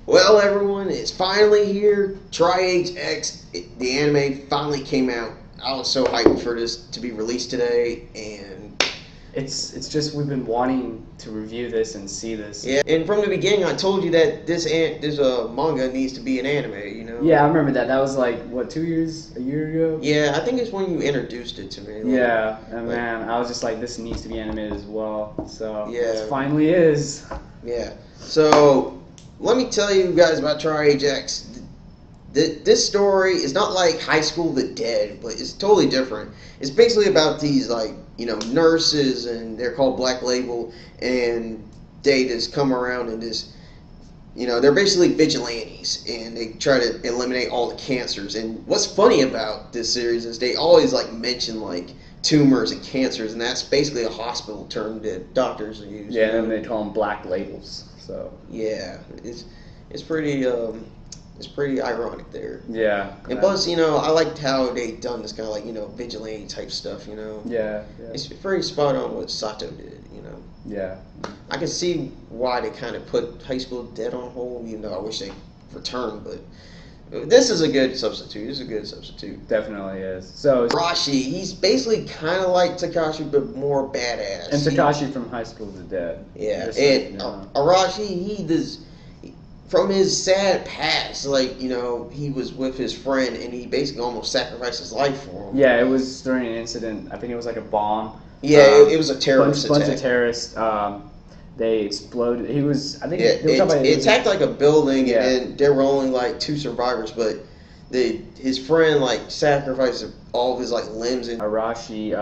Well, everyone, it's finally here. Triage X, the anime, finally came out. I was so hyped for this to be released today, and it's just we've been wanting to review this and see this. yeah. And from the beginning, I told you that this manga needs to be an anime. You know. Yeah, I remember that. That was like what, a year ago. Yeah, I think it's when you introduced it to me. Like, yeah, and man, I was just like, this needs to be animated as well. So yeah, it finally is. Yeah. So let me tell you guys about Triage X. This story is not like High School of the Dead, but it's totally different. It's basically about these, like, you know, nurses, and they're called Black Label, and they just come around and just, you know, they're basically vigilantes, and they try to eliminate all the cancers. And what's funny about this series is they always, like, mention, like, tumors and cancers, and that's basically a hospital term that doctors use. Yeah, and they call them Black Labels. So yeah, it's pretty ironic there. Yeah. And plus, you know, I liked how they done this kind of, like, you know, vigilante type stuff, you know. Yeah. It's very spot on what Sato did, you know. Yeah. I can see why they kind of put High School Dead on hold, even though I wish they returned, but this is a good substitute. This is a good substitute. Definitely is. So Arashi, he's basically kind of like Takashi, but more badass. And Takashi from High School of the Dead. Yeah, Just and you know. Arashi, he does. From his sad past, like, you know, he was with his friend and he basically almost sacrificed his life for him. Yeah, it was during an incident. I think it was like a bomb. Yeah, it was a terrorist attack. Bunch of terrorists. They exploded. He was, I think, it attacked like a building, and there were only like 2 survivors, but his friend like sacrificed all of his like limbs. And Arashi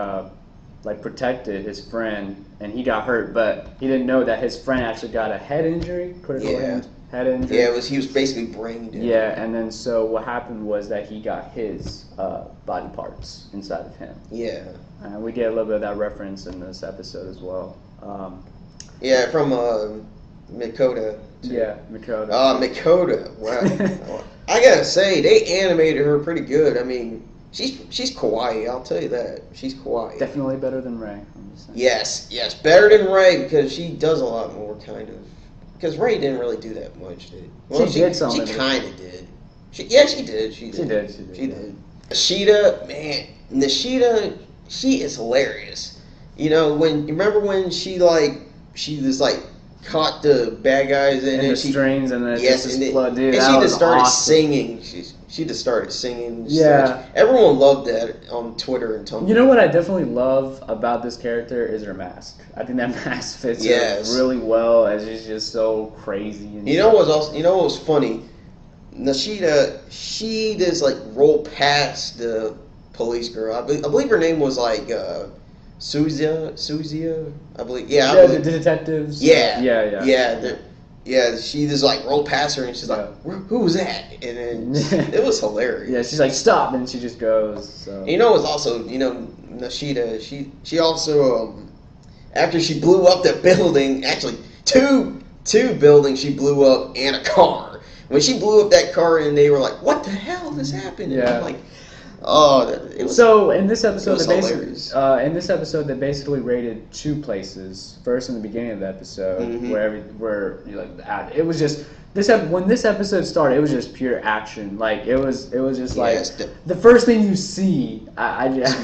like protected his friend, and he got hurt, but he didn't know that his friend actually got a head injury, critical head injury. Yeah, he was basically brain dead. Yeah, and then so what happened was that he got his body parts inside of him. Yeah. And we get a little bit of that reference in this episode as well. Yeah, from Makoto. Yeah, Makoto. Makoto. Wow. I gotta say, they animated her pretty good. I mean, she's kawaii. I'll tell you that. She's kawaii. Definitely better than Ray. Yes, better than Ray, because she does a lot more, kind of. Because Ray didn't really do that much, did well, she did something. She kind of did. She did. She did. Nishida, man, she is hilarious. You know, you remember when she just like caught the bad guys and then she strings and then blood, dude. And she just started singing. She just started singing. Yeah, everyone loved that on Twitter and Tumblr. You know what I definitely love about this character is her mask. I think that mask fits her really well, as she's just so crazy. And you know what was funny? Nishida, she just like rolled past the police girl. I believe her name was like Suzia, I believe. Yeah, the detectives. Yeah, she just like rolled past her and she's like, "Who was that?" And then it was hilarious. Yeah, she's like, "Stop!" and she just goes. So. You know, it's also, you know, Nishida. She also after she blew up the building, actually two buildings she blew up and a car. When she blew up that car, and they were like, "What the hell just happened?" And I'm like, so in this episode, they basically raided 2 places. First, in the beginning of the episode, it was just when this episode started, it was just pure action. Like it was just like the first thing you see.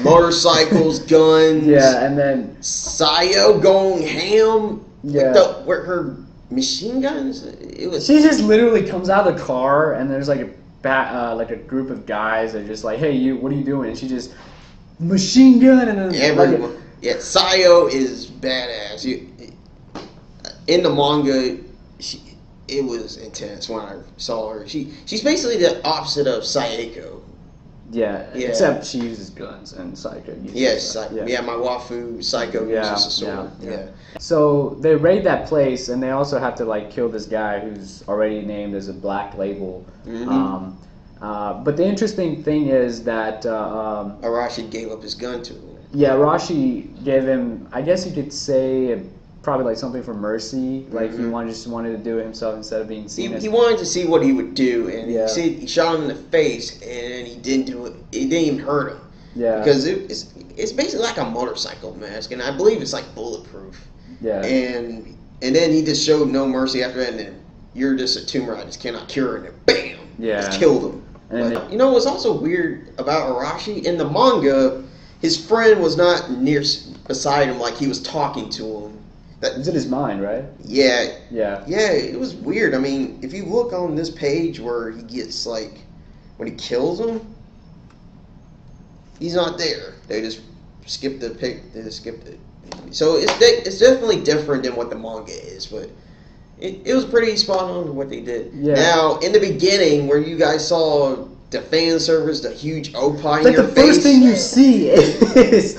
Motorcycles, guns. Yeah, and then Sayo going ham. Yeah, with her machine guns. She just literally comes out of the car, and there's like a group of guys that are just like, "Hey, what are you doing?" And she just machine gun, and then Sayo is badass. In the manga, it was intense when I saw her. She's basically the opposite of Saeko. Yeah, except she uses guns and Saeko uses my Wafu Saeko uses a sword. Yeah. So they raid that place, and they also have to like kill this guy who's already named as a Black Label. But the interesting thing is that Arashi gave up his gun to him. Yeah, Arashi gave him, I guess you could say, probably like something for mercy. Like he just wanted to do it himself instead of being seen. He wanted to see what he would do, and he shot him in the face, and he didn't do it. It didn't even hurt him. Yeah. Because it's basically like a motorcycle mask, and I believe it's like bulletproof. Yeah. And then he just showed no mercy after that, and then you're just a tumor. I just cannot cure it. And bam, just killed him. But, you know what's also weird about Arashi? In the manga, his friend was not beside him, like he was talking to him. It's in his mind, right? Yeah. Yeah. Yeah, it was weird. I mean, if you look on this page where he gets, like, when he kills him, he's not there. They just skipped the pic. They just skipped it. So it's definitely different than what the manga is, but it was pretty spot on what they did. Yeah. Now, in the beginning, where you guys saw the fan service, the huge Oppai in your face. The first thing you see is...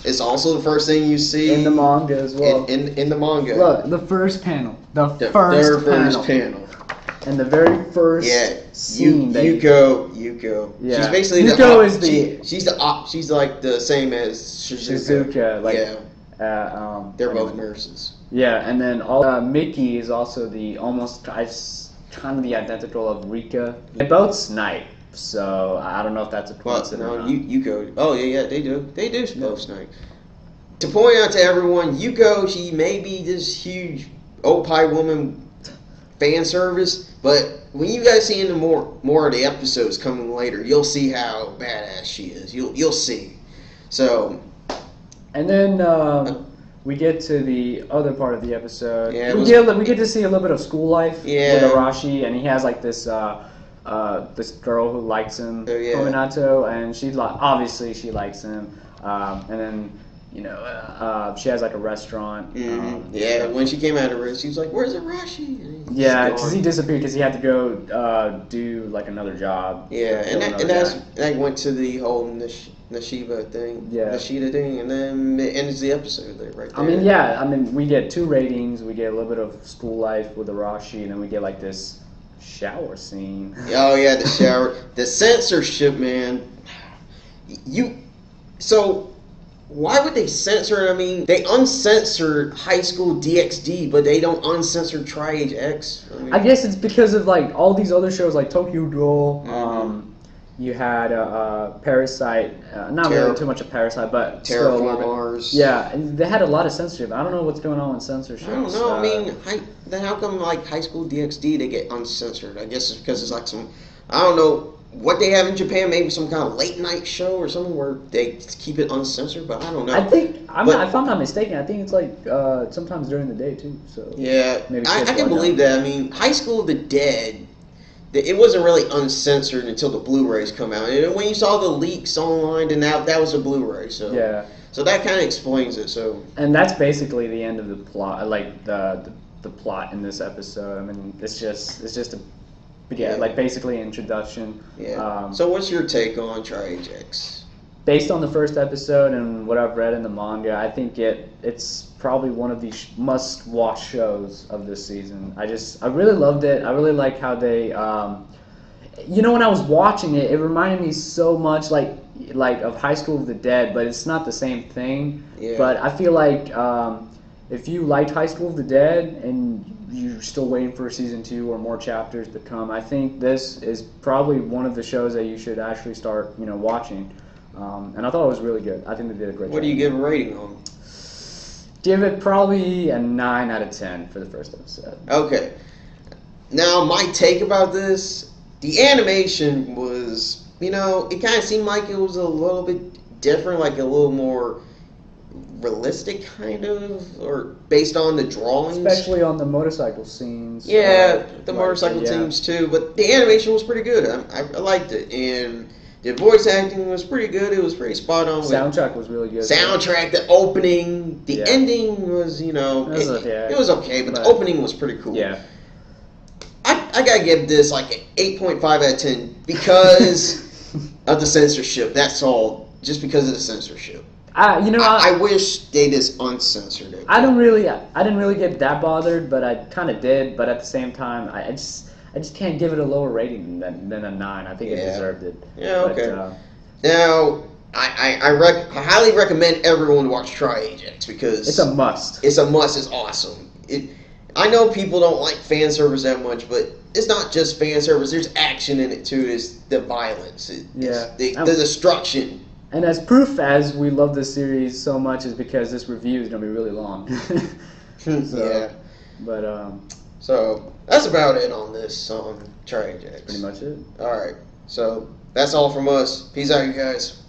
It's also the first thing you see in the manga as well. In the manga. Look, the first panel. The first panel. And the very first scene. Yuko. Yeah. She's basically she's like the same as Shizuka. They're both nurses. Yeah, and then Mickey is also kind of the identical of Rika. They both snipe. So I don't know if that's a coincidence. Well, no, Yuko. Oh yeah, they do. They do both snipe. To point out to everyone, Yuko, she may be this huge Oppai woman fan service, but when you guys see into more of the episodes coming later, you'll see how badass she is. You'll see. So. And then we get to the other part of the episode. Yeah, we get to see a little bit of school life with Arashi, and he has like this. This girl who likes him, Kominato, and obviously she likes him, and then she has like a restaurant. When she came out of it, she was like, "Where's Arashi?" Yeah, because he disappeared because he had to go do like another job. Yeah, and that went to the whole Nishida thing, and then it ends the episode right there. I mean, we get 2 ratings. We get a little bit of school life with Arashi, and then we get like this shower scene. Oh yeah, the shower. The censorship, man. So why would they censor it? I mean, they uncensored High School DxD, but they don't uncensor Triage X. I guess it's because of like all these other shows like Tokyo Ghoul. You had Parasite, not really too much of Parasite, but Terraform Mars. Yeah, and they had a lot of censorship. I don't know what's going on with censorship. I don't know. I mean, then how come like High School DxD they get uncensored? I guess it's because it's like I don't know what they have in Japan. Maybe some kind of late night show or something where they keep it uncensored. But I don't know. I think if I'm not mistaken, I think it's like sometimes during the day too. So yeah, I can believe that. I mean, High School of the Dead. It wasn't really uncensored until the Blu-rays come out. And when you saw the leaks online, and that was a Blu-ray. So yeah. So that kind of explains it. So. And that's basically the end of the plot, like the plot in this episode. I mean, it's just like basically an introduction. Yeah. So what's your take on Triage X? Based on the first episode and what I've read in the manga, I think it's probably one of the must-watch shows of this season. I really loved it. I really like how they, when I was watching it, it reminded me so much like of High School of the Dead, but it's not the same thing. Yeah. But I feel like if you liked High School of the Dead and you're still waiting for season 2 or more chapters to come, I think this is probably one of the shows that you should actually start, watching. And I thought it was really good. I think they did a great job. What do you give a rating on? Give it probably a 9 out of 10 for the first episode. Okay. Now, my take about this, the animation was, it kind of seemed like it was a little bit different, like a little more realistic, kind of, or based on the drawings. Especially on the motorcycle scenes. Yeah, the motorcycle scenes too. But the animation was pretty good. I liked it. And the voice acting was pretty good. It was pretty spot on. Soundtrack was really good. Soundtrack, the opening, the ending was, it was okay, but the opening was pretty cool. Yeah. I gotta give this like an 8.5 out of 10 because of the censorship. That's all. Just because of the censorship. I wish they just uncensored it. I didn't really get that bothered, but I kind of did. But at the same time, I just can't give it a lower rating than a 9. I think it deserved it. Yeah, okay. Now, I highly recommend everyone watch Triage X because it's a must. It's a must. It's awesome. I know people don't like fan service that much, but it's not just fan service. There's action in it too. It's the violence. The destruction. And as proof as we love this series so much is because this review is going to be really long. So that's about it on this Triage X. Pretty much it. All right. So that's all from us. Peace out, you guys.